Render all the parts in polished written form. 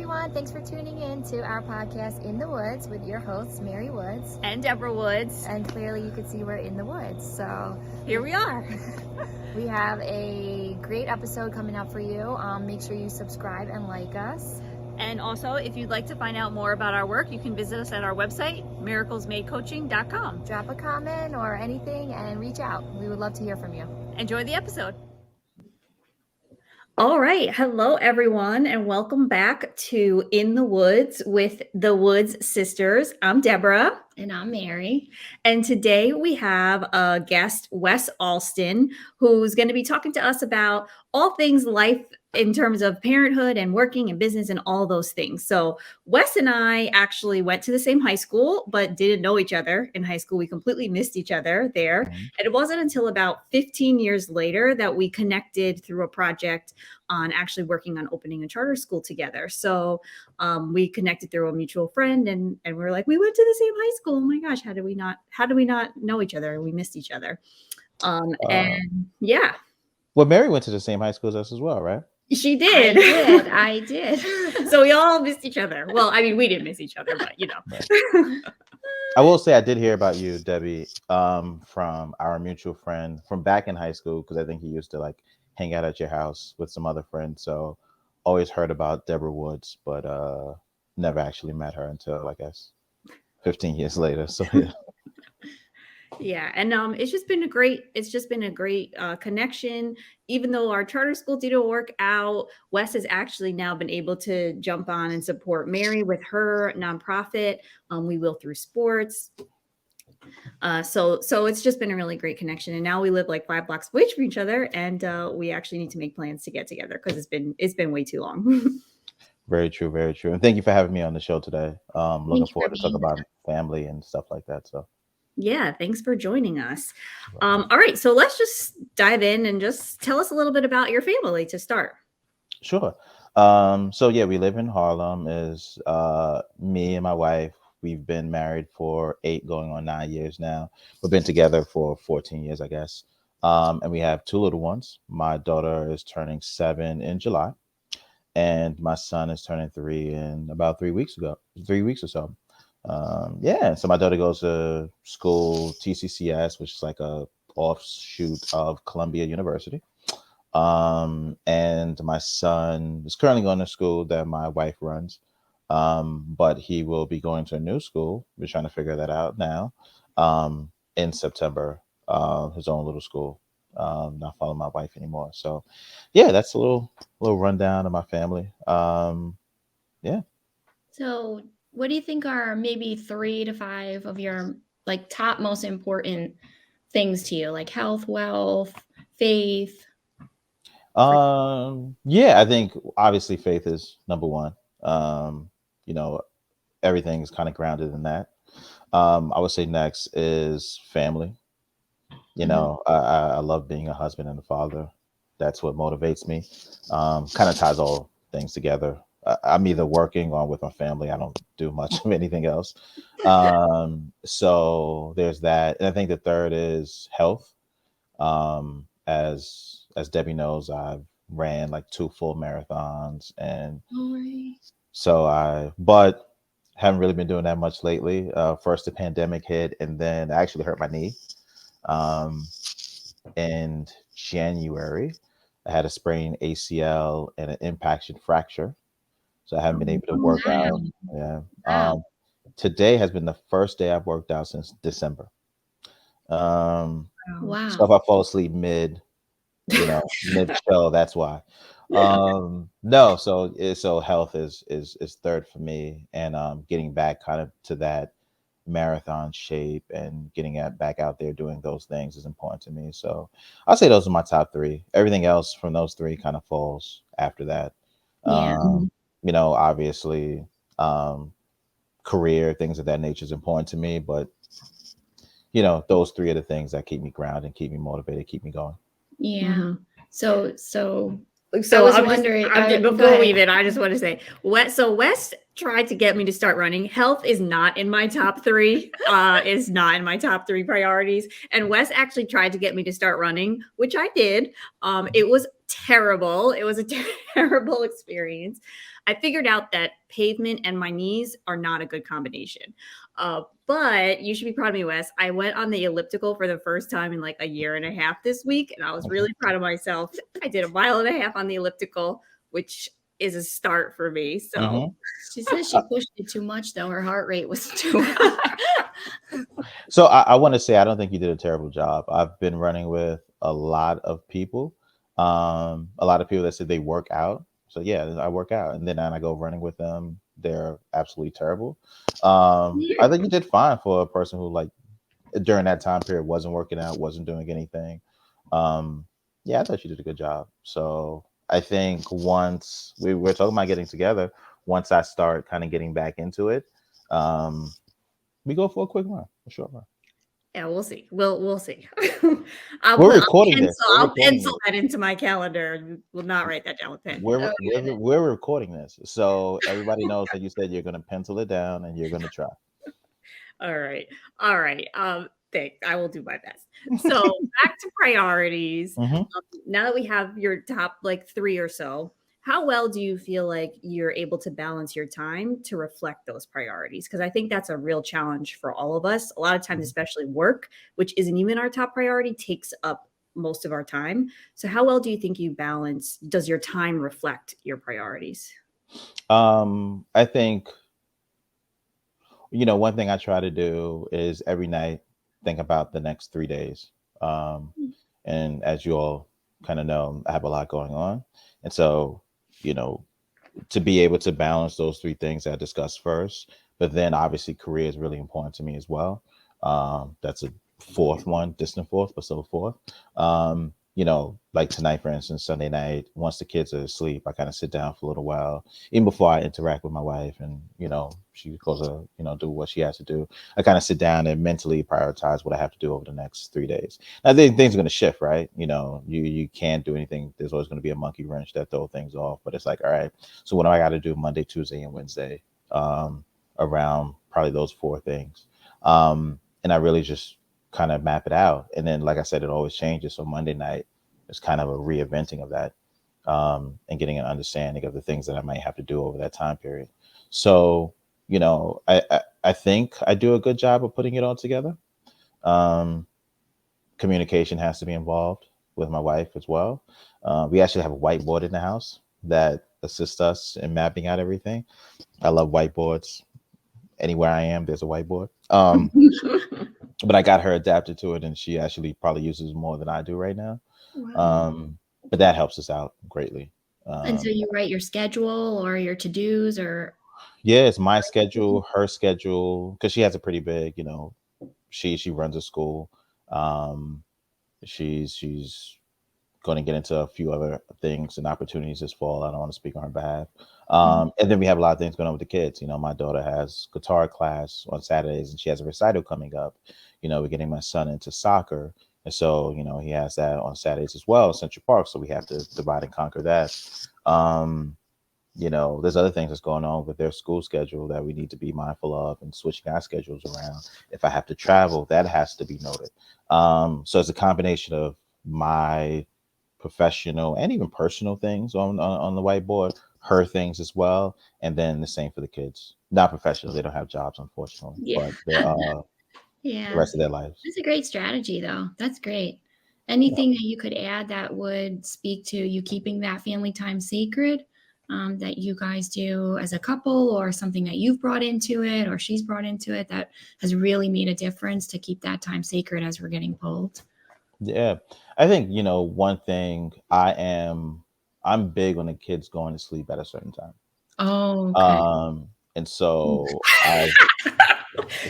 everyone. Thanks for tuning in to our podcast, In the Woods, with your hosts, Mary Woods. And Deborah Woods. And clearly you can see we're in the woods. So here we are. We have a great episode coming up for you. Make sure you subscribe and like us. And also, if you'd like to find out more about our work, you can visit us at our website, miraclesmadecoaching.com. Drop a comment or anything and reach out. We would love to hear from you. Enjoy the episode. All right. Hello, everyone, and welcome back to In the Woods with the Woods Sisters. I'm Deborah. And I'm Mary. And today we have a guest, Wes Alston, who's going to be talking to us about all things life in terms of parenthood and working and business and all those things. So Wes and I actually went to the same high school, but didn't know each other in high school. We completely missed each other there. And it wasn't until about 15 years later that we connected through a project on actually working on opening a charter school together. So we connected through a mutual friend and we were like, we went to the same high school. Oh my gosh, how do we not know each other? We missed each other. And yeah. Well, Mary went to the same high school as us as well, right? She did. I did. So we all missed each other. Well, I mean, we didn't miss each other, but you know. Right. I will say I did hear about you, Debbie, from our mutual friend from back in high school, because I think he used to like hang out at your house with some other friends. So always heard about Deborah Woods, but never actually met her until I guess 15 years later. So yeah. Yeah, and it's just been a great connection. Even though our charter school didn't work out, Wes has actually now been able to jump on and support Mary with her nonprofit. We will through sports. So it's just been a really great connection. And now we live like 5 blocks away from each other, and we actually need to make plans to get together because it's been way too long. Very true, very true. And thank you for having me on the show today. Looking forward to talk about family and stuff like that. So. Yeah, thanks for joining us. All right, so let's just dive in and just tell us a little bit about your family to start. Sure. So yeah, we live in Harlem. Is me and my wife. We've been married for 8 going on 9 years now. We've been together for 14 years, I guess. And we have 2 little ones. My daughter is turning 7 in July, and my son is turning 3 in about 3 weeks or so. So my daughter goes to school TCCS, which is like a offshoot of Columbia University. And my son is currently going to school that my wife runs. But he will be going to a new school. We're trying to figure that out now. In September, his own little school. Not following my wife anymore. So yeah, that's a little rundown of my family. Yeah. So what do you think are maybe 3 to 5 of your like top most important things to you, like health, wealth, faith? Yeah, I think obviously faith is number one. Everything is kind of grounded in that. I would say next is family. I love being a husband and a father. That's what motivates me. Kind of ties all things together. I'm either working or with my family. I don't do much of anything else. So there's that. And I think the third is health. As Debbie knows, I've ran like 2 full marathons, and but haven't really been doing that much lately. First the pandemic hit, and then I actually hurt my knee. In January, I had a sprained ACL and an impaction fracture. So I haven't been able to work out. Yeah. Today has been the first day I've worked out since December. Wow. So if I fall asleep mid show, that's why. No, so health is third for me, and getting back kind of to that marathon shape and getting back out there doing those things is important to me. So I'll say those are my top 3. Everything else from those 3 kind of falls after that. Yeah. Obviously, career, things of that nature is important to me, but those 3 are the things that keep me grounded, keep me motivated, keep me going. Yeah. Mm-hmm. So I was wondering, before we even, I just want to say, Wes tried to get me to start running. Health is not in my top three, is not in my top three priorities. And Wes actually tried to get me to start running, which I did. It was terrible. It was a terrible experience. I figured out that pavement and my knees are not a good combination. But you should be proud of me, Wes. I went on the elliptical for the first time in like a year and a half this week, and I was really proud of myself. I did 1.5 miles on the elliptical, which is a start for me. So Mhm. She says she pushed it too much, though. Her heart rate was too high. So I want to say I don't think you did a terrible job. I've been running with a lot of people, a lot of people that said they work out. So yeah, I work out, and then I go running with them. They're absolutely terrible. I think you did fine for a person who like during that time period wasn't working out, wasn't doing anything. Um, yeah, I thought you did a good job. So I think once we were talking about getting together, once I start kind of getting back into it, um, we go for a quick run, a short run. yeah, we'll see. We'll see. We're recording this. We're I'll recording pencil this. that into my calendar. Will not write that down with pen. We're recording this, so everybody knows that you said you're going to pencil it down and you're going to try. All right. All right. Thanks. I will do my best. So back to priorities. Mhm. Now that we have your top like three or so, how well do you feel like you're able to balance your time to reflect those priorities? Because I think that's a real challenge for all of us. A lot of times, especially work, which isn't even our top priority, takes up most of our time. So how well do you think you balance? Does your time reflect your priorities? I think one thing I try to do is every night think about the next 3 days. Um, and as you all kind of know, I have a lot going on, and so you know to be able to balance those three things I discussed first, but then obviously career is really important to me as well. That's a fourth one, distant fourth, but still fourth. Like tonight, for instance, Sunday night, once the kids are asleep, I kind of sit down for a little while, even before I interact with my wife and, she goes to, do what she has to do. I kind of sit down and mentally prioritize what I have to do over the next 3 days. Now, things are going to shift, right? You can't do anything. There's always going to be a monkey wrench that throw things off, but it's like, all right, so what do I got to do Monday, Tuesday, and Wednesday around probably those four things? And I really just kind of map it out. And then, like I said, it always changes. So Monday night is kind of a reinventing of that and getting an understanding of the things that I might have to do over that time period. So, I think I do a good job of putting it all together. Um, Communication has to be involved with my wife as well. We actually have a whiteboard in the house that assists us in mapping out everything. I love whiteboards. Anywhere I am, there's a whiteboard. But I got her adapted to it, and she actually probably uses more than I do right now. Wow. But that helps us out greatly. And so you write your schedule or your to-dos or Yeah, it's my schedule, her schedule, because she has a pretty big, she runs a school. Um, she's going to get into a few other things and opportunities this fall. I don't want to speak on her behalf. And then we have a lot of things going on with the kids. My daughter has guitar class on Saturdays and she has a recital coming up. We're getting my son into soccer. And so, he has that on Saturdays as well in Central Park. So we have to divide and conquer that. There's other things that's going on with their school schedule that we need to be mindful of and switching our schedules around. If I have to travel, that has to be noted. So it's a combination of my professional and even personal things on the whiteboard, her things as well, and then the same for the kids. Not professional; they don't have jobs, unfortunately, yeah. but they're the Yeah. rest of their lives. That's a great strategy though. That's great. Yeah. Anything that you could add that would speak to you keeping that family time sacred, that you guys do as a couple or something that you've brought into it or she's brought into it that has really made a difference to keep that time sacred as we're getting pulled? Yeah, I think one thing I'm big on the kids going to sleep at a certain time. Oh, okay. And so I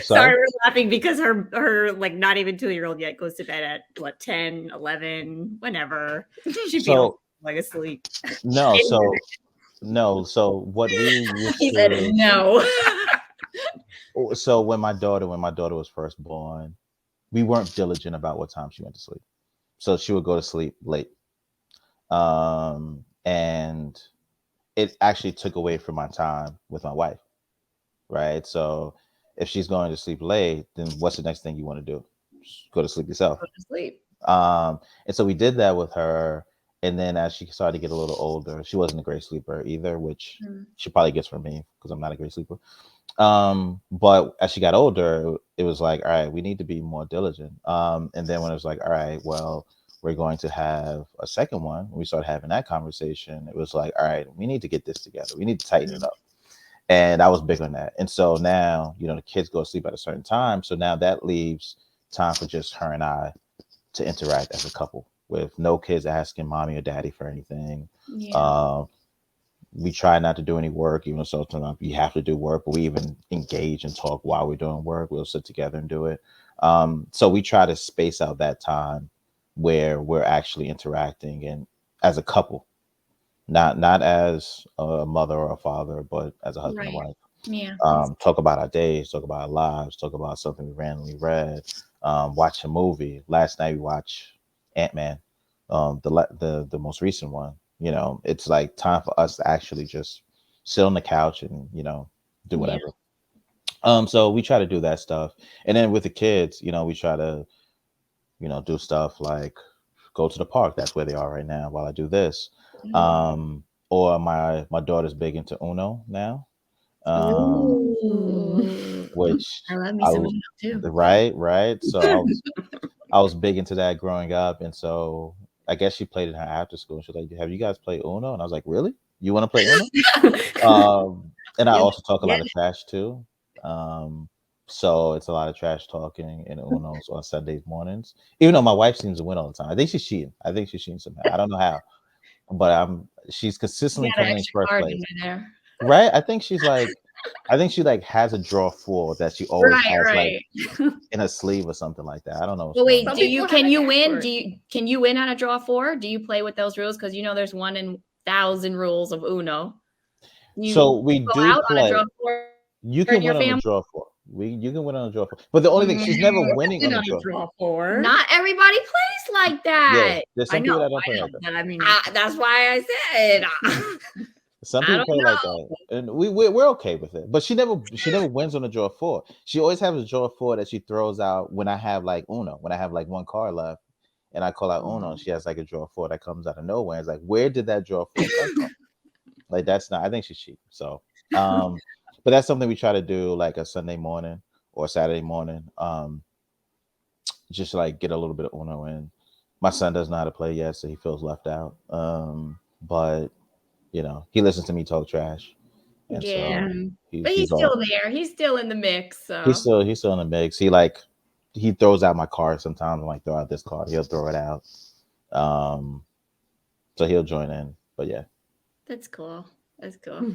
sorry. Sorry, we're laughing because her like not even 2-year-old yet goes to bed at what 10, 11, whenever. She feels So like asleep. no, so no, so what we used He said to no. so when my daughter was first born, we weren't diligent about what time she went to sleep. So she would go to sleep late. And it actually took away from my time with my wife. right? So if she's going to sleep late, then what's the next thing you want to do? Just go to sleep yourself. Go to sleep. And so we did that with her. And then as she started to get a little older, she wasn't a great sleeper either, which she probably gets from me because I'm not a great sleeper. But as she got older, it was like, all right, we need to be more diligent. And then when it was like, all right, well, we're going to have a second one, when we started having that conversation, it was like, all right, we need to get this together. We need to tighten it up. And I was big on that. And so now, you know, the kids go to sleep at a certain time. So now that leaves time for just her and I to interact as a couple with no kids asking mommy or daddy for anything. Yeah. We try not to do any work, even though sometimes you have to do work, but we even engage and talk while we're doing work. We'll sit together and do it. So we try to space out that time where we're actually interacting and as a couple, not as a mother or a father, but as a husband and Right. wife. Yeah. Talk about our days, talk about our lives, talk about something we randomly read, watch a movie. Last night we watched Ant-Man, the most recent one. You know, it's like time for us to actually just sit on the couch and, you know, do Yeah. whatever. So we try to do that stuff. And then with the kids, you know, we try to, you know, do stuff like go to the park. That's where they are right now while I do this. Or my daughter's big into Uno now. Ooh. Which I love me I some Uno too. right. So I was big into that growing up, and so I guess she played in her after school. She's like, "Have you guys played Uno?" And I was like, "Really? You want to play Uno?" And I Yeah, also talk a yeah. lot of trash too. So it's a lot of trash talking in Uno's on Sundays mornings. Even though my wife seems to win all the time, I think she's cheating. I think she's cheating somehow. I don't know how, but she's You consistently got an coming in extra first card in place. there. Right? I think she like has a drawer full that she always Right, has like right. in a sleeve or something like that. I don't know what's Well, going wait, on. Some people have can a you knack win? for it. Can you win on a draw four? Do you play with those rules? Because you know there's 1 in 1,000 rules of Uno. So You we go do out on a draw play. four You in can your win on a family? draw four. You can win on a draw four. But the only thing, she's never winning on Been a on a draw. draw four. Not everybody plays like Yeah, that. there's I some people know, that don't play like that. but I mean, That's why I said Some I people don't play like know. that, and we're okay with it. But she never wins on a draw four. She always has a draw four that she throws out when I have like Uno, when I have like one card left, and I call out Uno, and she has like a draw four that comes out of nowhere. It's like, where did that draw four come from? Like that's not. I think she's cheap. So, but that's something we try to do like a Sunday morning or Saturday morning. Just like get a little bit of Uno in. My son doesn't know how to play yet, so he feels left out. But you know, he listens to me talk trash, and Yeah. so But he's he's all still there. He's still in the mix. he's So still he's still in the mix. He throws out my card sometimes. I'm like, throw out this card. He'll throw it out. Um, so he'll join in. But yeah, that's cool. That's cool.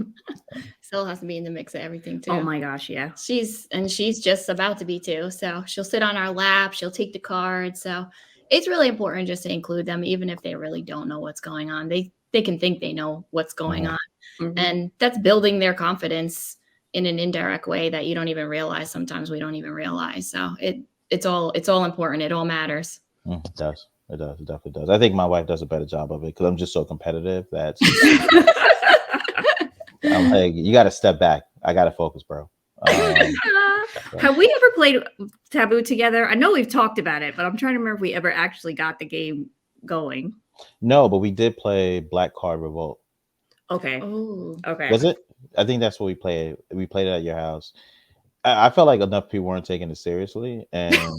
Still has to be in the mix of everything too. oh my gosh, yeah. She's just about to be too. So she'll sit on our lap. She'll take the cards. So it's really important just to include them, even if they really don't know what's going on. They can think they know what's going Mhm. on, Mhm. and that's building their confidence in an indirect way that you don't even realize. Sometimes we don't even realize. So it's all important. It all matters. It does. It does. It definitely does. I think my wife does a better job of it because I'm just so competitive that I'm like, you got to step back. I got to focus, bro. Have we ever played Taboo together? I know we've talked about it, but I'm trying to remember if we ever actually got the game going. No, but we did play Black Card Revolt. Okay. Oh, Okay. Was it? I think that's what we played. We played it at your house. I felt like enough people weren't taking it seriously, and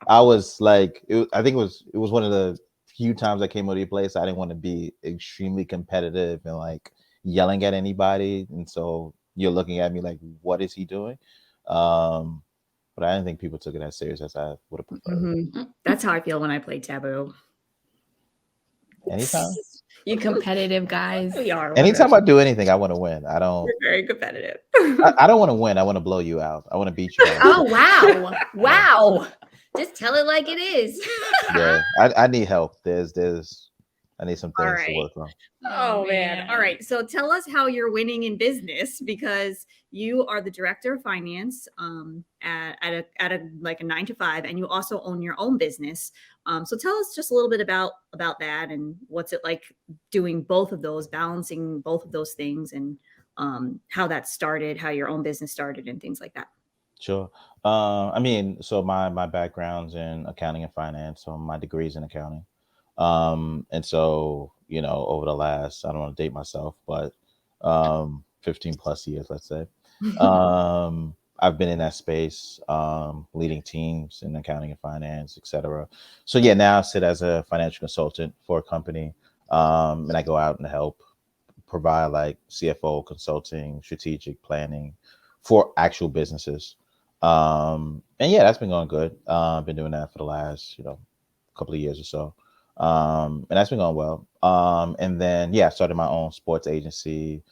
I was like, I think it was one of the few times I came over to your place. I didn't want to be extremely competitive and like yelling at anybody, and so you're looking at me like, what is he doing? But I didn't think people took it as serious as I would have preferred. Mhm. That's how I feel when I play Taboo. Anytime, you competitive guys. We are. anytime I do anything, I want to win. I don't. We're very competitive. I don't want to win. I want to blow you out. I want to beat you out. Oh wow, wow! Just tell it like it is. Yeah, I need help. I need some things to right. work on. Oh man. All right. So tell us how you're winning in business, because you are the director of finance at a like a 9 to 5, and you also own your own business. So tell us just a little bit about that, and what's it like doing both of those, balancing both of those things, and how that started, how your own business started, and things like that. Sure. I mean, so my background's in accounting and finance, so my degree's in accounting. And so, over the last, I don't want to date myself, but 15 plus years, let's say, I've been in that space, leading teams in accounting and finance, et cetera. So yeah, now I sit as a financial consultant for a company, and I go out and help provide like CFO consulting, strategic planning for actual businesses. And yeah, that's been going good. I've been doing that for the last, couple of years or so. And that's been going well. And then yeah, I started my own sports agency.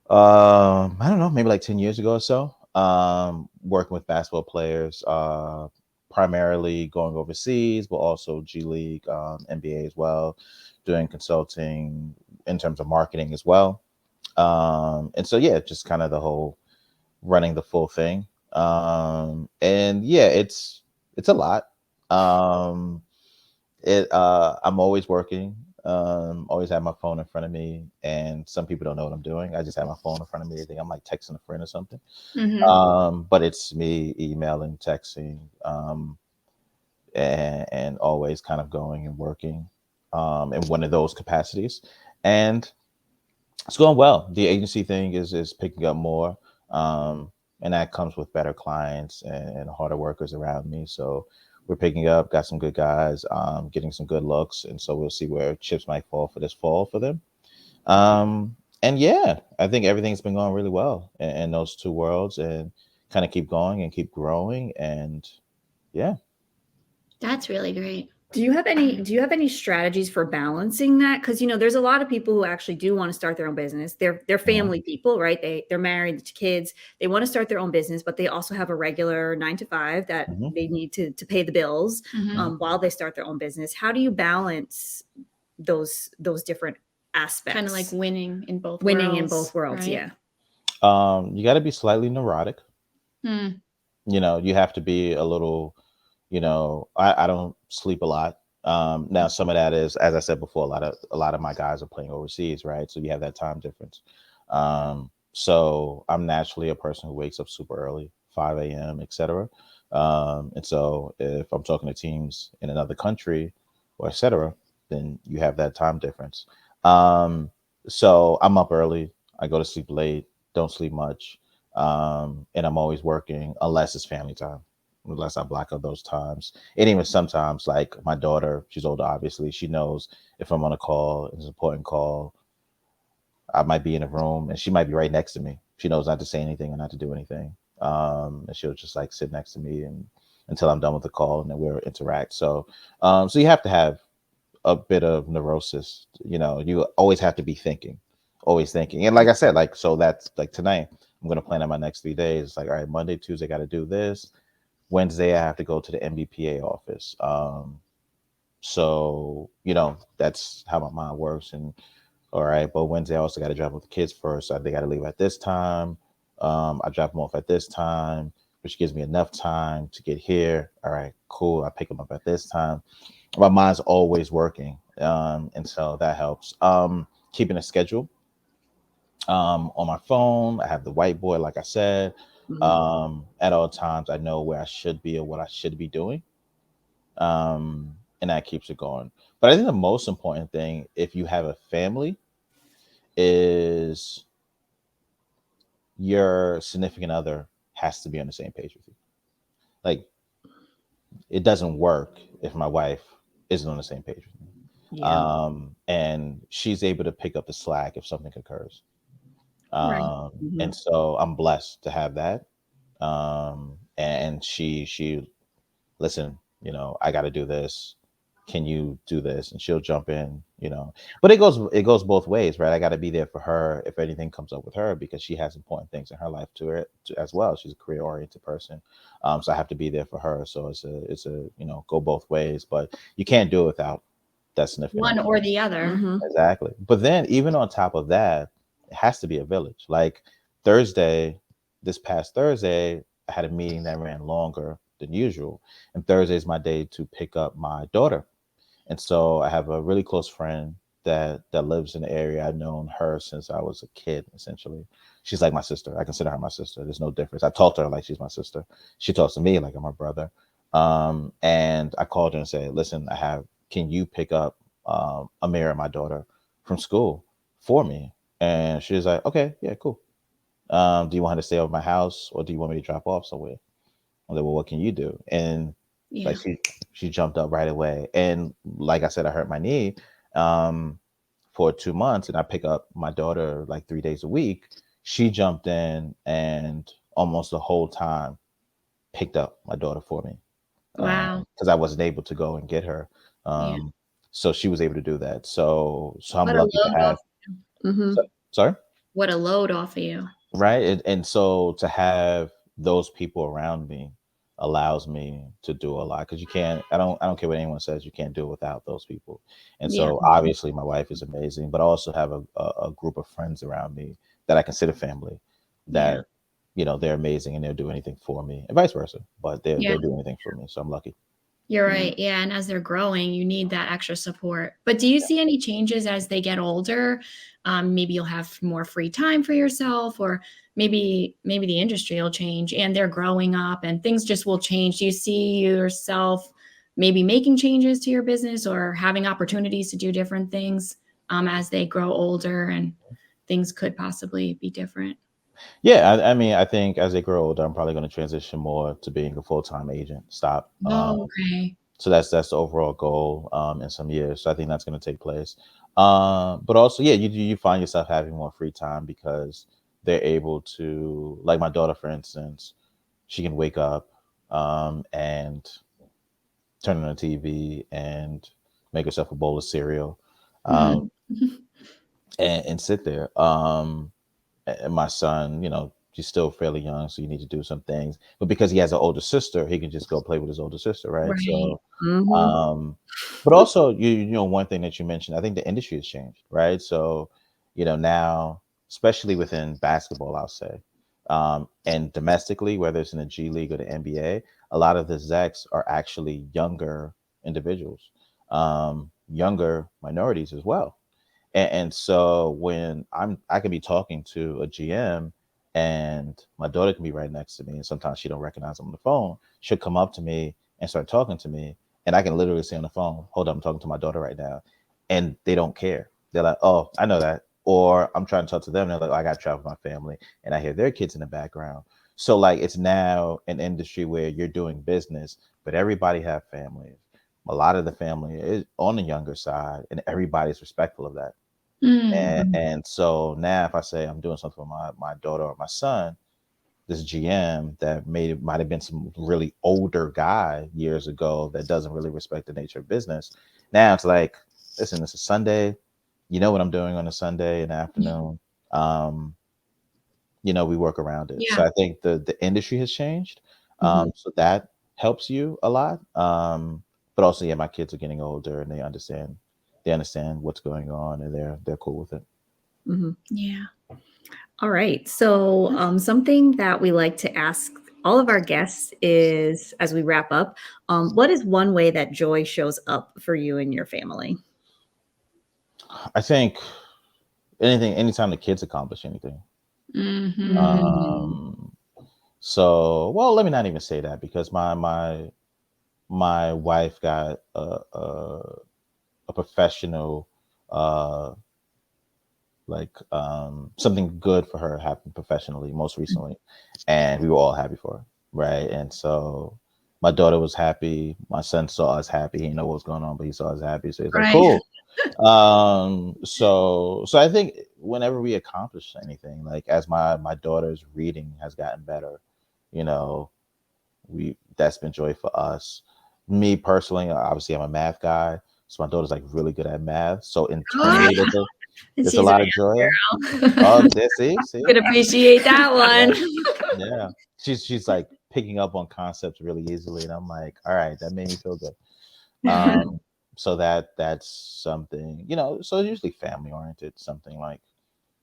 I don't know, maybe like 10 years ago or so. Working with basketball players, primarily going overseas, but also G League, NBA as well, doing consulting in terms of marketing as well. And so yeah, just kind of the whole running the full thing. And yeah, it's a lot. Um, I'm always working. Always have my phone in front of me, and some people don't know what I'm doing. I just have my phone in front of me. They think I'm like texting a friend or something. Mhm. But it's me emailing, texting, and always kind of going and working in one of those capacities. And it's going well. The agency thing is picking up more, and that comes with better clients and harder workers around me. So we're picking up. Got some good guys, getting some good looks, and so we'll see where chips might fall for this fall for them. And yeah, I think everything's been going really well in those two worlds, and kind of keep going and keep growing. And yeah. That's really great. Do you have any strategies for balancing that? Because there's a lot of people who actually do want to start their own business. They're Mhm. family people, right? They're married to kids. They want to start their own business, but they also have a regular 9 to 5 that Mhm. they need to pay the bills Mhm. while they start their own business. How do you balance those different aspects? Kind of like winning in both Winning in worlds, both worlds, right? yeah. You got to be slightly neurotic. Hmm. You have to be a little, I don't sleep a lot. Now some of that is, as I said before, a lot of my guys are playing overseas, right? So you have that time difference. So I'm naturally a person who wakes up super early, 5 a.m., etc. And so if I'm talking to teams in another country or etc., then you have that time difference. Um, so I'm up early, I go to sleep late, don't sleep much, and I'm always working unless it's family time, unless I block out those times. And even sometimes, like my daughter, she's older, obviously, she knows if I'm on a call, it's an important call, I might be in a room and she might be right next to me. She knows not to say anything and not to do anything. And she'll just like sit next to me and until I'm done with the call, and then we'll interact. So you have to have a bit of neurosis. You always have to be thinking, always thinking. And like I said, like, so that's like tonight, I'm going to plan out my next 3 days. It's like, all right, Monday, Tuesday, got to do this. Wednesday, I have to go to the MBPA office. So, that's how my mind works. And all right, but Wednesday, I also got to drive with the kids first. So they got to leave at this time. I drop them off at this time, which gives me enough time to get here. All right, cool. I pick them up at this time. My mind's always working, and so that helps. Keeping a schedule on my phone. I have the whiteboard, like I said. Mhm. At all times, I know where I should be or what I should be doing, and that keeps it going. But I think the most important thing, if you have a family, is your significant other has to be on the same page with you. Like, it doesn't work if my wife isn't on the same page with me. Yeah. And she's able to pick up the slack if something occurs. Right. Mhm. And so I'm blessed to have that. And she listen, I got to do this. Can you do this? And she'll jump in. But it goes both ways, right? I got to be there for her if anything comes up with her, because she has important things in her life as well. She's a career oriented person. So I have to be there for her. So it's a go both ways, but you can't do it without that significant One other. or the other. Mhm. Exactly. But then even on top of that, it has to be a village. Like Thursday, this past Thursday, I had a meeting that ran longer than usual. And Thursday is my day to pick up my daughter. And so I have a really close friend. that lives in the area. I've known her since I was a kid, essentially. She's like my sister. I consider her my sister. There's no difference. I talk to her like she's my sister. She talks to me like I'm her brother. And I called her and said, listen, can you pick up Amira, my daughter, from school for me? And she was like, okay, yeah, cool. Do you want her to stay over my house, or do you want me to drop off somewhere? I was like, well, what can you do? And Yeah. like she jumped up right away. And like I said, I hurt my knee for 2 months, and I pick up my daughter like 3 days a week. She jumped in and almost the whole time picked up my daughter for me Wow. because I wasn't able to go and get her. Yeah. So she was able to do that. So I'm What a lucky to load have. off. Hmm. Sorry. What a load off of you. Right. And so to have those people around me allows me to do a lot, because I don't care what anyone says, you can't do it without those people. And Yeah. so obviously my wife is amazing, but I also have a group of friends around me that I consider family, Yeah. that they're amazing and they'll do anything for me, and vice versa, but Yeah. they'll do anything for me, so I'm lucky. You're right. Yeah. And as they're growing, you need that extra support. But do you see any changes as they get older? Maybe you'll have more free time for yourself, or maybe the industry will change and they're growing up and things just will change. Do you see yourself maybe making changes to your business or having opportunities to do different things as they grow older and things could possibly be different? Yeah, I mean, I think as they grow older, I'm probably going to transition more to being a full-time agent. Stop. Oh, okay. So that's the overall goal in some years. So I think that's going to take place. But also, yeah, you find yourself having more free time because they're able to, like my daughter, for instance, she can wake up and turn on the TV and make herself a bowl of cereal, um, Mhm. and sit there. And my son, he's still fairly young, so you need to do some things. But because he has an older sister, he can just go play with his older sister, right? Right. So, Hmm. but also, one thing that you mentioned, I think the industry has changed, right? So, now, especially within basketball, I'll say, and domestically, whether it's in the G League or the NBA, a lot of the execs are actually younger individuals, younger minorities as well. And so when I can be talking to a GM and my daughter can be right next to me, and sometimes she don't recognize I'm on the phone. She'll come up to me and start talking to me, and I can literally say on the phone, "Hold on, I'm talking to my daughter right now," and they don't care. They're like, "Oh, I know that." Or I'm trying to talk to them, and they're like, "Oh, I got to travel with my family," and I hear their kids in the background. So like it's now an industry where you're doing business, but everybody have families. A lot of the family is on the younger side, and everybody's respectful of that. And, Mm. and so now if I say I'm doing something for my daughter or my son, this GM that might have been some really older guy years ago that doesn't really respect the nature of business. Now it's like, listen, it's a Sunday. You know what I'm doing on a Sunday in the afternoon. Um, we work around it. So Yeah. I think the industry has changed. Hmm. So that helps you a lot. But also, yeah, my kids are getting older and they understand what's going on, and they're cool with it. Hmm. Yeah. All right. So, something that we like to ask all of our guests is, as we wrap up, what is one way that joy shows up for you and your family? I think anytime the kids accomplish anything. Hmm. Mm. Um, so, well, let me not even say that, because my wife got a professional, uh, like something good for her happened professionally most recently, and we were all happy for her, right? And so my daughter was happy, my son saw us happy. He didn't know what was going on, but he saw us happy, so he's like, Right. cool. So I think whenever we accomplish anything, like as my daughter's reading has gotten better, you know we that's been joy for us. Me personally, obviously I'm a math guy, so my daughter's like really good at math, so Ah, internally there's a she's a lot of joy. math girl. Oh, there, see, Could appreciate that one. yeah, yeah. She's like picking up on concepts really easily, and I'm like, all right, that made me feel good. Um, so that's something, so it's usually family oriented, something like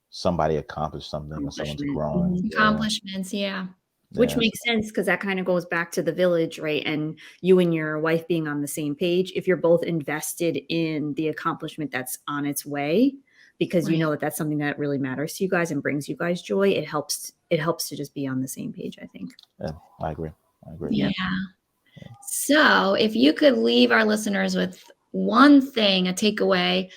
somebody accomplished something or someone's Accomplishment. growing. Mhm. Yeah. Accomplishments. Yeah. Which Yeah. makes sense because that kind of goes back to the village, right? And you and your wife being on the same page. If you're both invested in the accomplishment that's on its way, because you Right. know that that's something that really matters to you guys and brings you guys joy, it helps. It helps to just be on the same page, I think. Yeah, I agree. Yeah. So, if you could leave our listeners with one thing, a takeaway,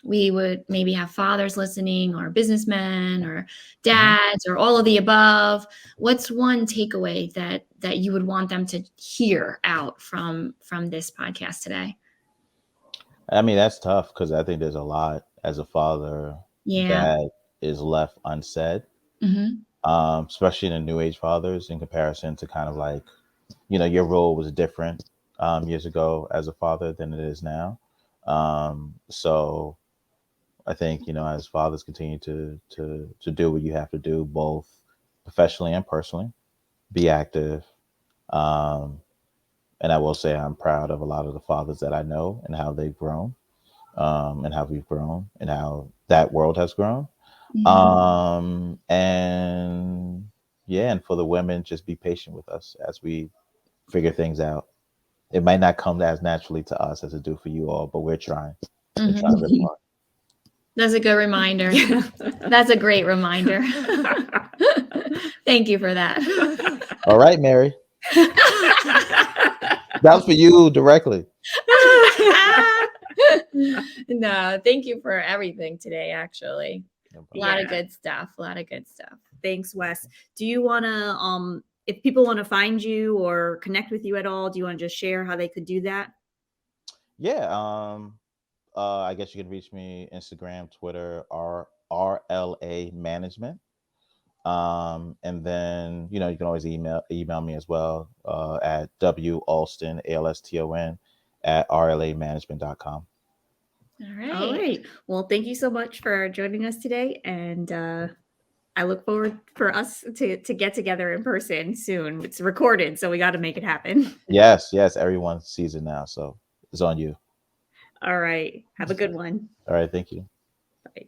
we would maybe have fathers listening, or businessmen, or dads, or all of the above. What's one takeaway that you would want them to hear out from this podcast today? I mean, that's tough because I think there's a lot as a father Yeah. that is left unsaid, Hmm. especially in the new age fathers in comparison to kind of like, you know, your role was different years ago as a father than it is now. So I think, you know, as fathers continue to do what you have to do, both professionally and personally, be active. Um, and I will say I'm proud of a lot of the fathers that I know and how they've grown, and how we've grown and how that world has grown. And yeah, and for the women, just be patient with us as we figure things out. It might not come as naturally to us as it do for you all, but we're trying. We're trying really hard. That's a good reminder. That's a great reminder. Thank you for that. All right, Mary. That was for you directly. No, thank you for everything today, actually. A lot of good stuff. A lot of good stuff. Thanks, Wes. Do you want to, if people want to find you or connect with you at all, do you want to just share how they could do that? Yeah. I guess you can reach me Instagram, Twitter, RLA Management. And then, you know, you can always email me as well at walston, ALSTON, at rlamanagement.com. All right. Well, thank you so much for joining us today. And I look forward for us to get together in person soon. It's recorded, so we got to make it happen. Yes, everyone sees it now, so it's on you. All right. Have a good one. All right, thank you. Bye.